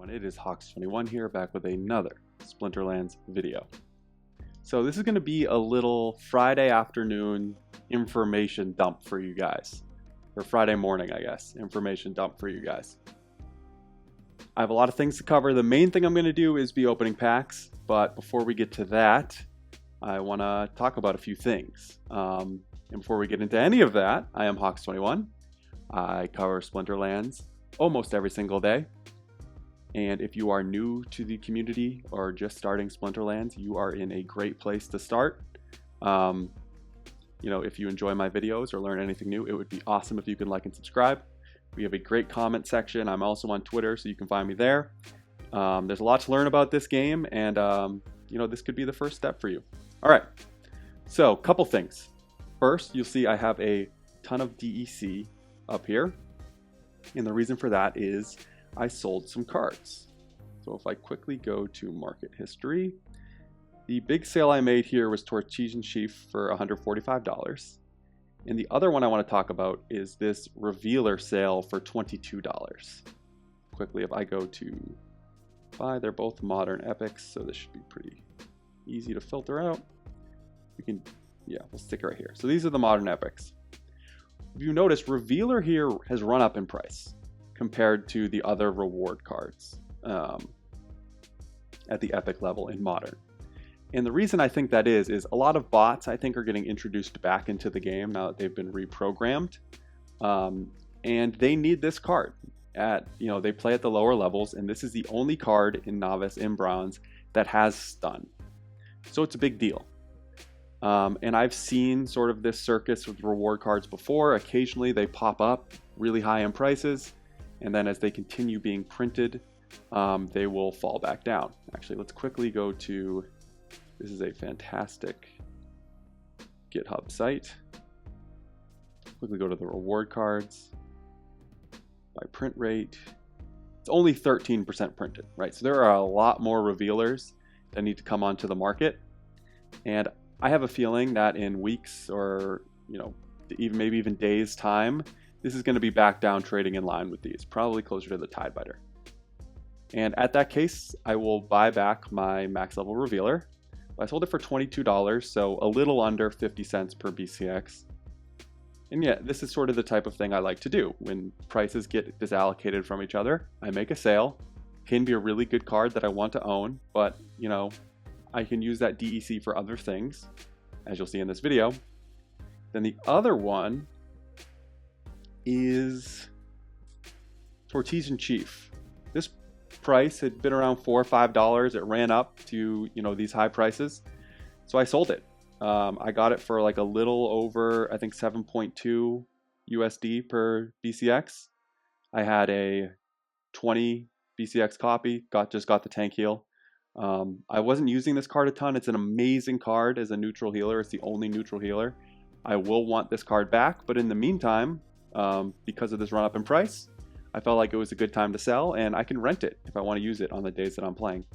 everyone, it is Hawks21 here, back with another Splinterlands video. So this is going to be a little Friday afternoon information dump for you guys. Or Friday morning, I guess, information dump for you guys. I have a lot of things to cover. The main thing I'm going to do is be opening packs, but before we get to that, I want to talk about a few things. And before we get into any of that, I am Hawks21. I cover Splinterlands almost every single day. And if you are new to the community or just starting Splinterlands, you are in a great place to start. If you enjoy my videos or learn anything new, it would be awesome if you can like and subscribe. We have a great comment section. I'm also on Twitter, so you can find me there. There's a lot to learn about this game, and this could be the first step for you. All right, so couple things. First, you'll see I have a ton of DEC up here, and the reason for that is I sold some cards. So if I quickly go to market history, the big sale I made here was Tortesian Chief for $145. And the other one I want to talk about is this Revealer sale for $22. Quickly, if I go to buy, they're both modern epics, so this should be pretty easy to filter out. We'll stick it right here. So these are the modern epics. If you notice, Revealer here has run up in price compared to the other reward cards at the epic level in modern. And the reason I think that is a lot of bots, I think, are getting introduced back into the game now that they've been reprogrammed. And they need this card. They play at the lower levels, and this is the only card in Novice in Bronze that has stun. So it's a big deal. And I've seen sort of this circus with reward cards before. Occasionally they pop up really high in prices, and then as they continue being printed, they will fall back down. Actually, let's quickly go to... This is a fantastic GitHub site. Quickly go to the reward cards. By print rate, it's only 13% printed, right? So there are a lot more revealers that need to come onto the market. And I have a feeling that in weeks or, maybe even days time, this is going to be back down trading in line with these, probably closer to the Tidebiter. And at that case, I will buy back my max level revealer. I sold it for $22, so a little under 50 cents per BCX. And yeah, this is sort of the type of thing I like to do. When prices get disallocated from each other, I make a sale. Can be a really good card that I want to own, but I can use that DEC for other things, as you'll see in this video. Then the other one is Tortesian Chief. This price had been around $4 or $5. It ran up to these high prices, so I sold it. I got it for like a little over, I think, 7.2 USD per BCX. I had a 20 BCX copy. Just got the tank heal. I wasn't using this card a ton. It's an amazing card as a neutral healer. It's the only neutral healer. I will want this card back, but in the meantime, because of this run up in price, I felt like it was a good time to sell, and I can rent it if I want to use it on the days that I'm playing.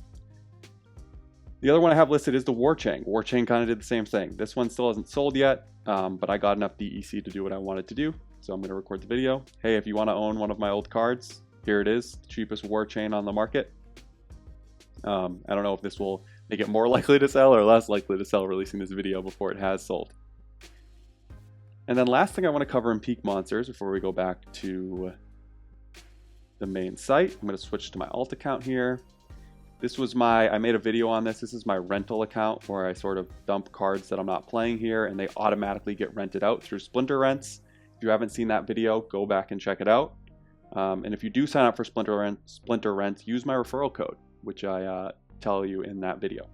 The other one I have listed is the Warchain. Warchain kind of did the same thing. This one still hasn't sold yet, but I got enough DEC to do what I wanted to do, so I'm going to record the video. Hey, if you want to own one of my old cards, here it is, the cheapest Warchain on the market. I don't know if this will make it more likely to sell or less likely to sell releasing this video before it has sold. And then last thing I want to cover in Peak Monsters before we go back to the main site. I'm going to switch to my alt account here. This was I made a video on this. This is my rental account where I sort of dump cards that I'm not playing here, and they automatically get rented out through Splinter Rents. If you haven't seen that video, go back and check it out. And if you do sign up for Splinter Rents, use my referral code, which I tell you in that video.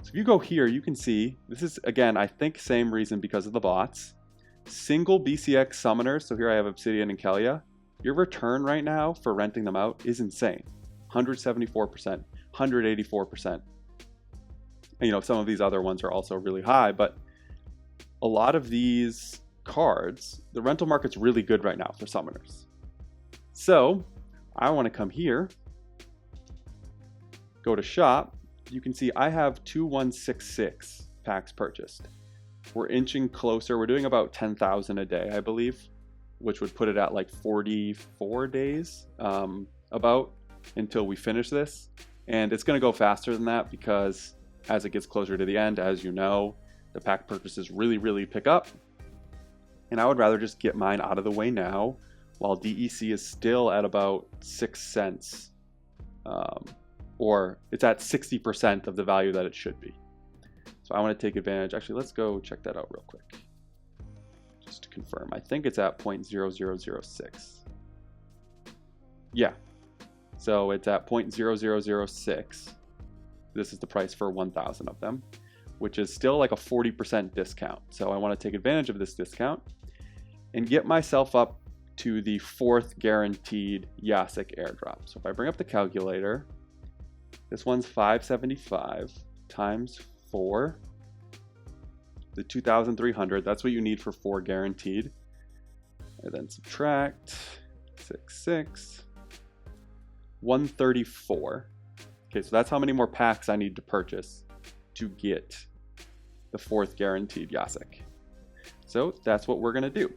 So if you go here, you can see, this is, again, I think same reason because of the bots. Single BCX summoners, so here I have Obsidian and Kelia. Your return right now for renting them out is insane. 174%, 184%. And, some of these other ones are also really high, but a lot of these cards, the rental market's really good right now for summoners. So I want to come here, go to shop. You can see I have 2166 packs purchased. We're inching closer. We're doing about 10,000 a day, I believe, which would put it at like 44 days about until we finish this. And it's going to go faster than that because as it gets closer to the end, as you know, the pack purchases really pick up. And I would rather just get mine out of the way now while DEC is still at about 6 cents. Or it's at 60% of the value that it should be. So I want to take advantage. Actually, let's go check that out real quick. Just to confirm. I think it's at 0.0006. Yeah. So it's at 0.0006. This is the price for 1,000 of them, which is still like a 40% discount. So I want to take advantage of this discount and get myself up to the 4th guaranteed Jacek airdrop. So if I bring up the calculator, this one's 575 times 4, the 2,300. That's what you need for 4 guaranteed. And then subtract 6, 134. Okay, so that's how many more packs I need to purchase to get the 4th guaranteed Jacek. So that's what we're gonna do.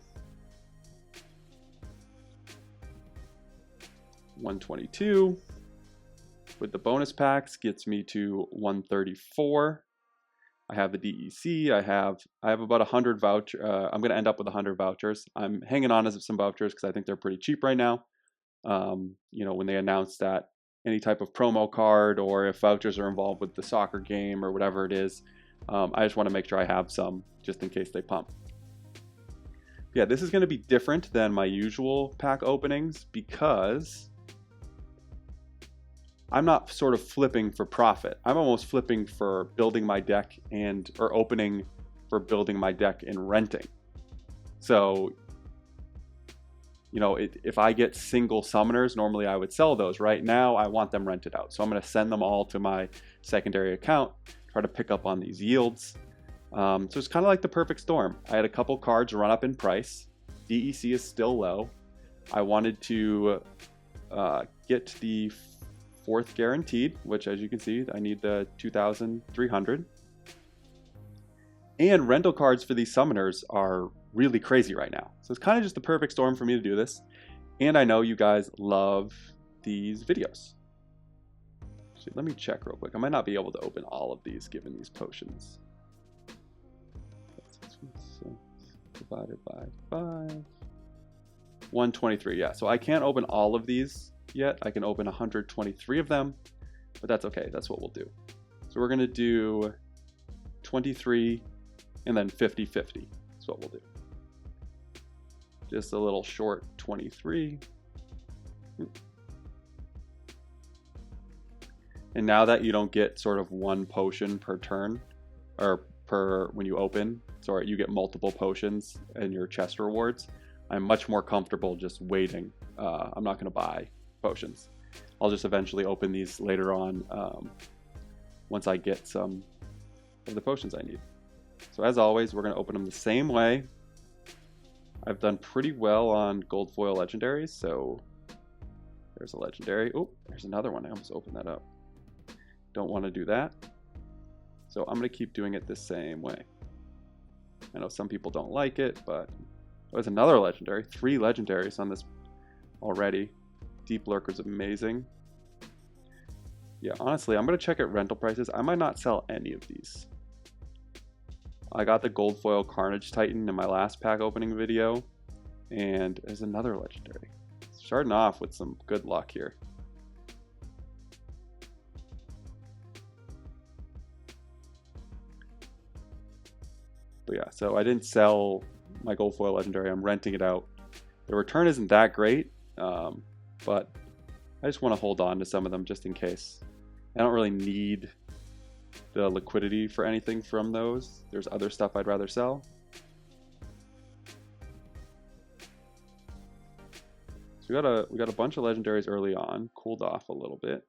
122 with the bonus packs gets me to 134. I have the DEC. I have about 100 voucher. I'm gonna end up with 100 vouchers. I'm hanging on to some vouchers because I think they're pretty cheap right now. You know, when they announced that any type of promo card or if vouchers are involved with the soccer game or whatever it is, I just want to make sure I have some just in case they pump. Yeah, this is going to be different than my usual pack openings because I'm not sort of flipping for profit. I'm almost flipping for building my deck or opening for building my deck and renting. So, you know, if I get single summoners, normally I would sell those. Right now, I want them rented out. So I'm going to send them all to my secondary account, try to pick up on these yields. So it's kind of like the perfect storm. I had a couple cards run up in price. DEC is still low. I wanted to get the 4th guaranteed, which as you can see, I need the 2,300. And rental cards for these summoners are really crazy right now. So it's kind of just the perfect storm for me to do this. And I know you guys love these videos. Actually, let me check real quick. I might not be able to open all of these given these potions. Divided by 5. 123, yeah. So I can't open all of these yet. I can open 123 of them, but that's okay. That's what we'll do. So we're gonna do 23 and then 50-50. That's what we'll do. Just a little short 23. And now that you don't get sort of 1 potion per turn, or per when you open, sorry, you get multiple potions in your chest rewards, I'm much more comfortable just waiting. I'm not going to buy potions. I'll just eventually open these later on once I get some of the potions I need. So as always, we're going to open them the same way. I've done pretty well on gold foil legendaries, so there's a legendary. Oh, there's another one. I almost opened that up. Don't want to do that. So I'm going to keep doing it the same way. I know some people don't like it, but there's another legendary. 3 legendaries on this already. Deep Lurker's amazing. Yeah, honestly, I'm going to check at rental prices. I might not sell any of these. I got the gold foil Carnage Titan in my last pack opening video, and there's another legendary. Starting off with some good luck here. But yeah, so I didn't sell my gold foil legendary. I'm renting it out. The return isn't that great, but I just want to hold on to some of them just in case. I don't really need the liquidity for anything from those. There's other stuff I'd rather sell. So we got a bunch of legendaries early on, cooled off a little bit.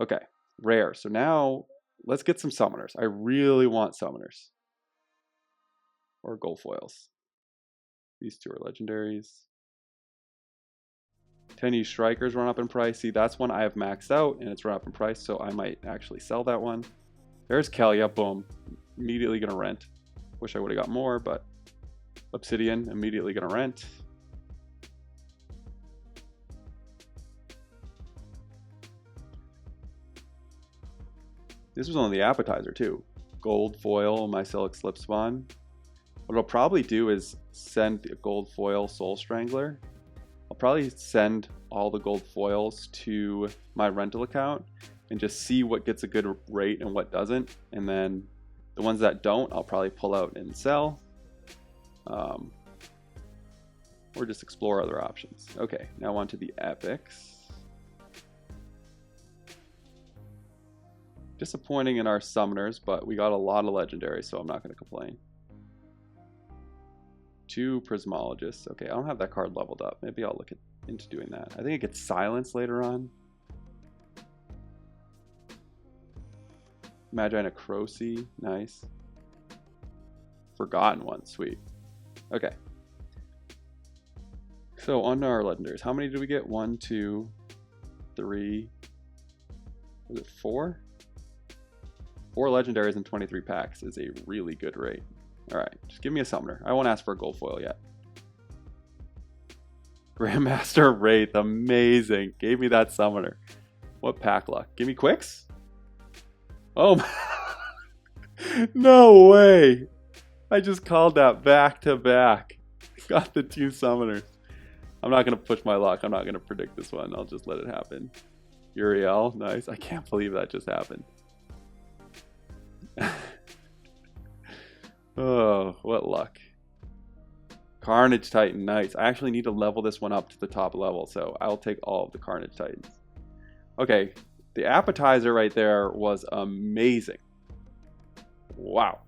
Okay, rare. So now let's get some summoners. I really want summoners. Or gold foils. These 2 are legendaries. Tenny Strikers run up in price. See, that's one I have maxed out and it's run up in price, so I might actually sell that one. There's Kalia, boom. Immediately gonna rent. Wish I would have got more, but Obsidian, immediately gonna rent. This was only the appetizer too. Gold foil, mycelic slip spawn. What I'll probably do is send the gold foil soul strangler. I'll probably send all the gold foils to my rental account and just see what gets a good rate and what doesn't. And then the ones that don't, I'll probably pull out and sell. Or just explore other options. Okay, now on to the epics. Disappointing in our summoners, but we got a lot of legendaries, so I'm not going to complain. 2 prismologists. Okay, I don't have that card leveled up. Maybe I'll look into doing that. I think it gets silenced later on. Magi Necrosi, nice. Forgotten one, sweet. Okay. So on to our legendaries. How many did we get? 1, 2, 3. Was it 4? 4 legendaries in 23 packs is a really good rate. Alright, just give me a summoner. I won't ask for a gold foil yet. Grandmaster Wraith, amazing. Gave me that summoner. What pack luck? Give me quicks? Oh my. No way. I just called that back to back. Got the 2 summoners. I'm not going to push my luck. I'm not going to predict this one. I'll just let it happen. Uriel, nice. I can't believe that just happened. Oh, what luck. Carnage Titan, nice. I actually need to level this one up to the top level, so I'll take all of the Carnage Titans. Okay, the appetizer right there was amazing. Wow.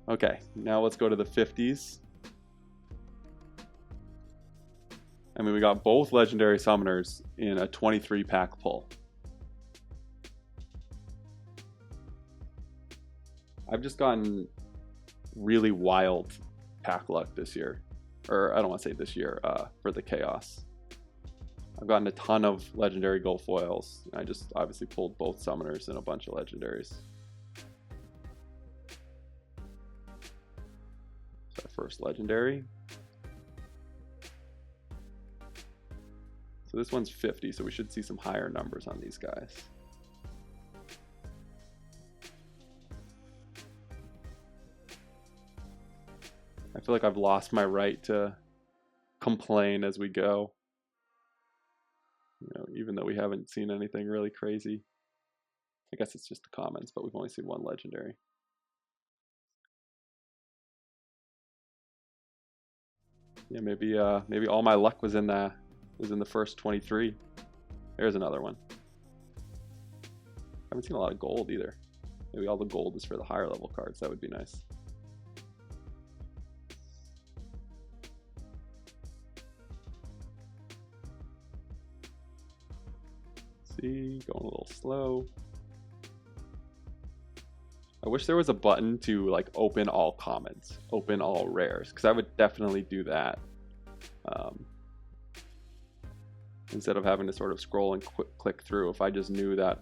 Okay, now let's go to the 50s. I mean, we got both legendary summoners in a 23 pack pull. I've just gotten really wild pack luck this year. Or I don't want to say this year, for the chaos. I've gotten a ton of legendary gold foils. I just obviously pulled both summoners and a bunch of legendaries. It's our first legendary. So this one's 50, so we should see some higher numbers on these guys. I feel like I've lost my right to complain as we go. You know, even though we haven't seen anything really crazy. I guess it's just the comments, but we've only seen 1 legendary. Yeah, maybe all my luck was in the first 23. There's another one. I haven't seen a lot of gold either. Maybe all the gold is for the higher level cards. That would be nice. See, going a little slow. I wish there was a button to like open all commons, open all rares, because I would definitely do that. Instead of having to sort of scroll and click through, if I just knew that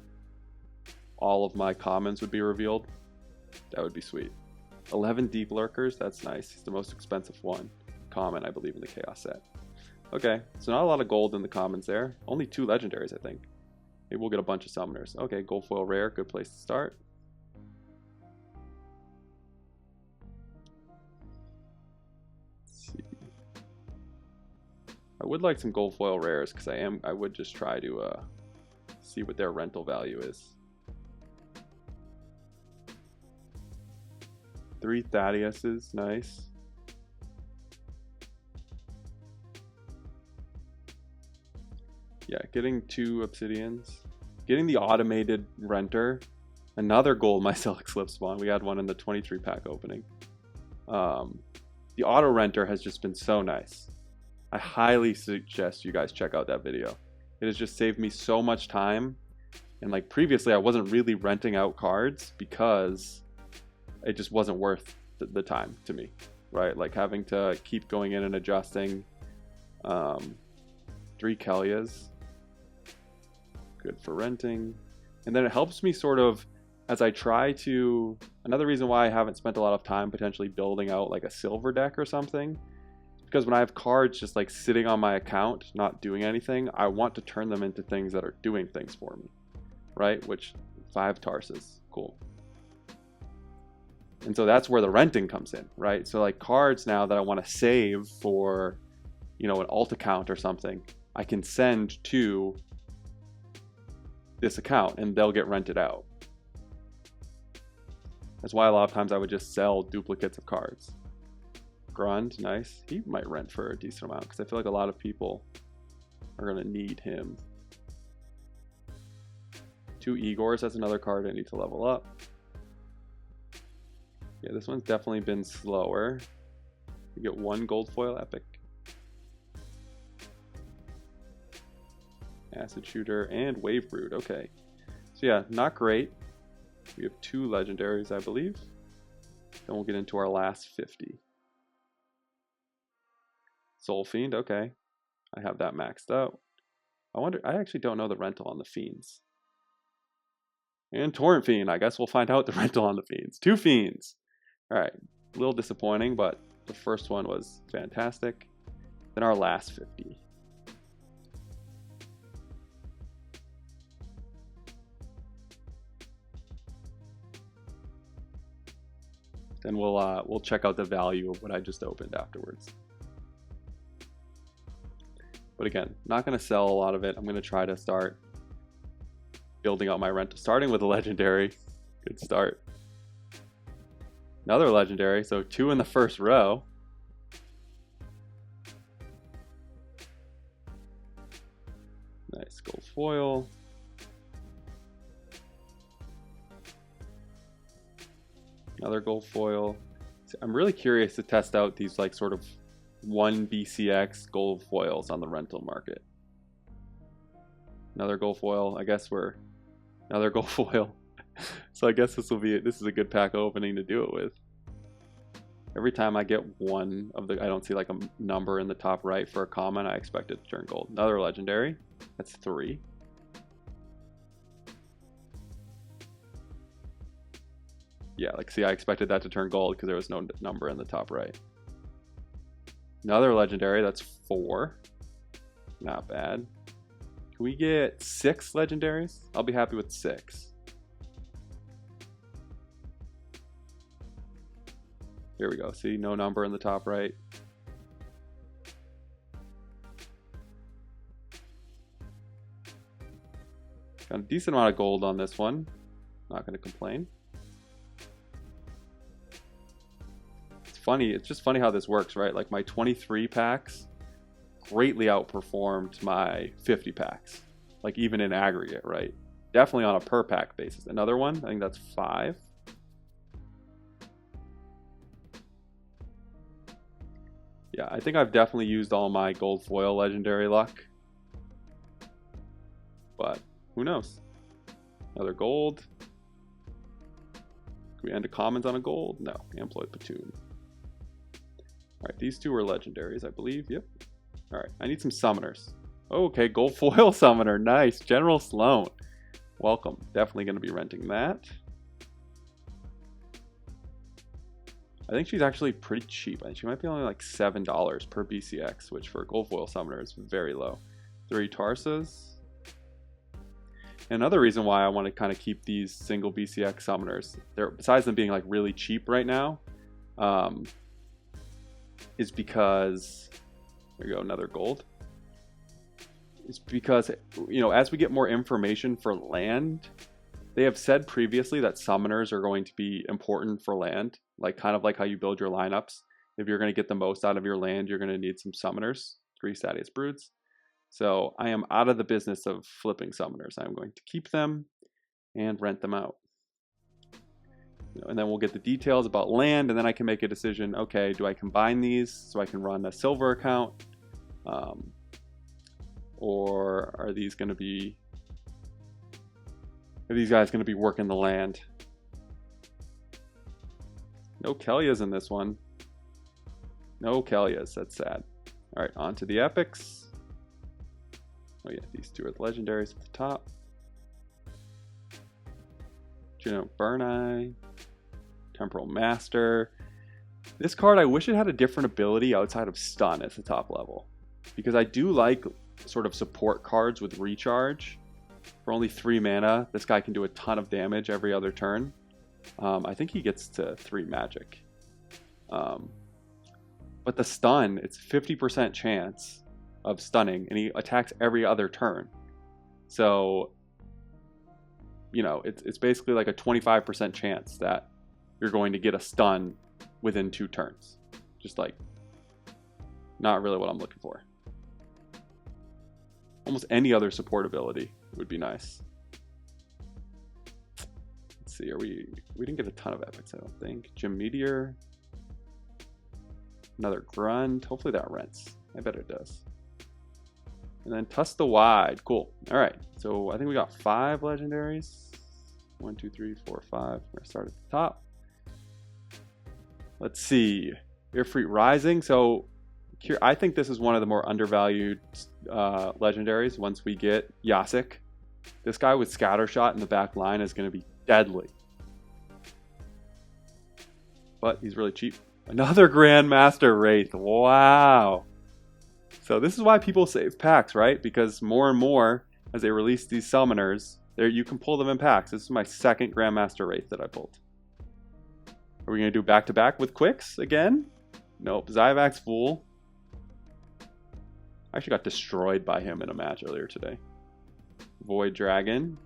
all of my commons would be revealed, that would be sweet. 11 deep lurkers, that's nice. It's the most expensive one. Common, I believe, in the chaos set. Okay, so not a lot of gold in the commons there. Only 2 legendaries, I think. Maybe we'll get a bunch of summoners. Okay, gold foil rare, good place to start. I would like some gold foil rares because I would just try to see what their rental value is. 3 Thaddeus's, nice. Yeah, getting 2 obsidians. Getting the automated renter. Another gold mycelic slip spawn. We had one in the 23 pack opening. The auto renter has just been so nice. I highly suggest you guys check out that video. It has just saved me so much time. And like previously, I wasn't really renting out cards because it just wasn't worth the time to me, right? Like having to keep going in and adjusting. 3 Kelias, good for renting. And then it helps me sort of, as I try to, another reason why I haven't spent a lot of time potentially building out like a silver deck or something, because when I have cards just like sitting on my account, not doing anything, I want to turn them into things that are doing things for me, right? Which 5 Tarsus, Cool. And so that's where the renting comes in, right? So like cards now that I want to save for, you know, an alt account or something, I can send to this account and they'll get rented out. That's why a lot of times I would just sell duplicates of cards. Grund, nice. He might rent for a decent amount because I feel like a lot of people are going to need him. 2 Igors, that's another card I need to level up. Yeah, this one's definitely been slower. You get 1 gold foil epic. Acid Shooter and Wave Brood, okay. So yeah, not great. We have 2 legendaries, I believe. Then we'll get into our last 50. Soul Fiend, okay. I have that maxed out. I actually don't know the rental on the Fiends. And Torrent Fiend, I guess we'll find out the rental on the Fiends. 2 Fiends. Alright, a little disappointing, but the first one was fantastic. Then our last 50. Then we'll check out the value of what I just opened afterwards. But again, not going to sell a lot of it. I'm going to try to start building out my rental, starting with a legendary. Good start. Another legendary, so 2 in the first row. Nice gold foil. Another gold foil. So I'm really curious to test out these like sort of 1 BCX gold foils on the rental market. Another gold foil. I guess we're another gold foil. So I guess this is a good pack opening to do it with. Every time I get one of the, I don't see like a number in the top right for a common, I expect it to turn gold. Another legendary. That's 3. Yeah, like see, I expected that to turn gold because there was no number in the top right. Another legendary, that's 4. Not bad. Can we get 6 legendaries? I'll be happy with 6. Here we go. See, no number in the top right. Got a decent amount of gold on this one. Not going to complain. It's funny. It's just funny how this works, right? Like my 23 packs greatly outperformed my 50 packs. Like even in aggregate, right? Definitely on a per pack basis. Another one, I think that's 5. Yeah, I think I've definitely used all my gold foil legendary luck. But who knows? Another gold. Can we end a commons on a gold? No. Amploid Platoon. Alright, these 2 are legendaries, I believe. Yep. Alright, I need some summoners. Okay, gold foil summoner. Nice. General Sloan. Welcome. Definitely going to be renting that. I think she's actually pretty cheap. I think she might be only like $7 per BCX, which for a gold foil summoner is very low. 3 Tarsas. Another reason why I want to kind of keep these single BCX summoners, besides them being like really cheap right now, is because, there you go, another gold. It's because, you know, as we get more information for land, they have said previously that summoners are going to be important for land, like kind of like how you build your lineups. If you're going to get the most out of your land, you're going to need some summoners, 3 Sadius Broods. So I am out of the business of flipping summoners. I'm going to keep them and rent them out. And then we'll get the details about land, and then I can make a decision, okay, do I combine these so I can run a silver account? Or are these going to be, are these guys going to be working the land? No Kelias in this one. No Kelias, that's sad. All right, on to the epics. Oh yeah, these 2 are the legendaries at the top. Juno Burni, Temporal Master. This card, I wish it had a different ability outside of stun at the top level, because I do like sort of support cards with recharge. For only 3 mana, this guy can do a ton of damage every other turn. I think he gets to 3 magic. But the stun, it's 50% chance of stunning, and he attacks every other turn. So, you know, it's basically like a 25% chance that you're going to get a stun within 2 turns. Just like, not really what I'm looking for. Almost any other support ability would be nice. Let's see, we didn't get a ton of epics, I don't think. Gym Meteor. Another Grunt. Hopefully that rents. I bet it does. And then Tusk the Wide. Cool. Alright, so I think we got 5 legendaries. 1, 2, 3, 4, 5. We're going to start at the top. Let's see. Earfleet Rising. So here, I think this is one of the more undervalued legendaries once we get Jacek. This guy with Scattershot in the back line is going to be deadly. But he's really cheap. Another Grandmaster Wraith. Wow. So this is why people save packs, right? Because more and more, as they release these summoners, you can pull them in packs. This is my 2nd Grandmaster Wraith that I pulled. Are we going to do back-to-back with Quicks again? Nope. Zyvax Fool. I actually got destroyed by him in a match earlier today. Void Dragon.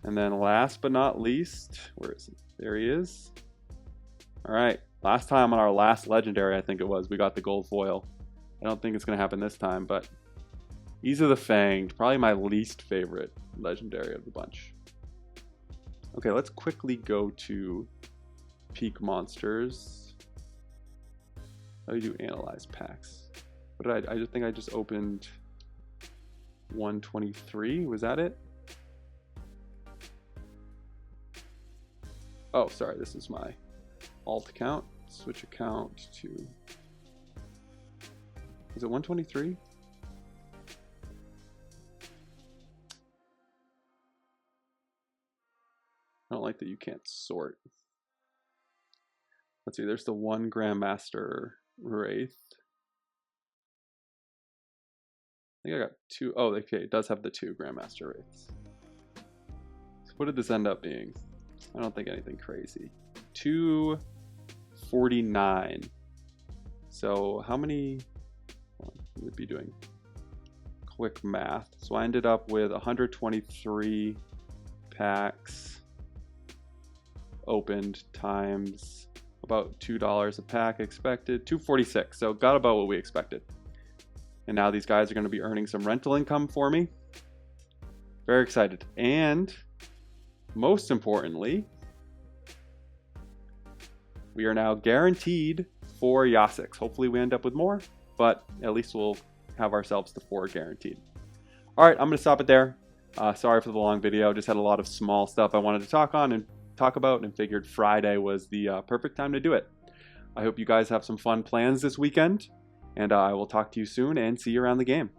And then last but not least, where is he? There he is. Alright, last time on our last legendary, I think it was, we got the gold foil. I don't think it's going to happen this time, but Ease of the Fanged, probably my least favorite legendary of the bunch. Okay, let's quickly go to Peak Monsters. How do you do analyze packs? What did I think I just opened 123, was that it? Oh, sorry, this is my alt account. Switch account to, is it 123? I don't like that you can't sort. Let's see, there's the 1 Grandmaster Wraith. I think I got 2. Oh, okay, it does have the 2 Grandmaster Wraiths. So what did this end up being? I don't think anything crazy. 249. So how many? We would be doing quick math. So I ended up with 123 packs opened times about $2 a pack expected. 246. So got about what we expected. And now these guys are going to be earning some rental income for me. Very excited. And most importantly, we are now guaranteed 4 Jaceks. Hopefully we end up with more, but at least we'll have ourselves the 4 guaranteed. All right, I'm going to stop it there. Sorry for the long video. Just had a lot of small stuff I wanted to talk about and figured Friday was the perfect time to do it. I hope you guys have some fun plans this weekend, and I will talk to you soon and see you around the game.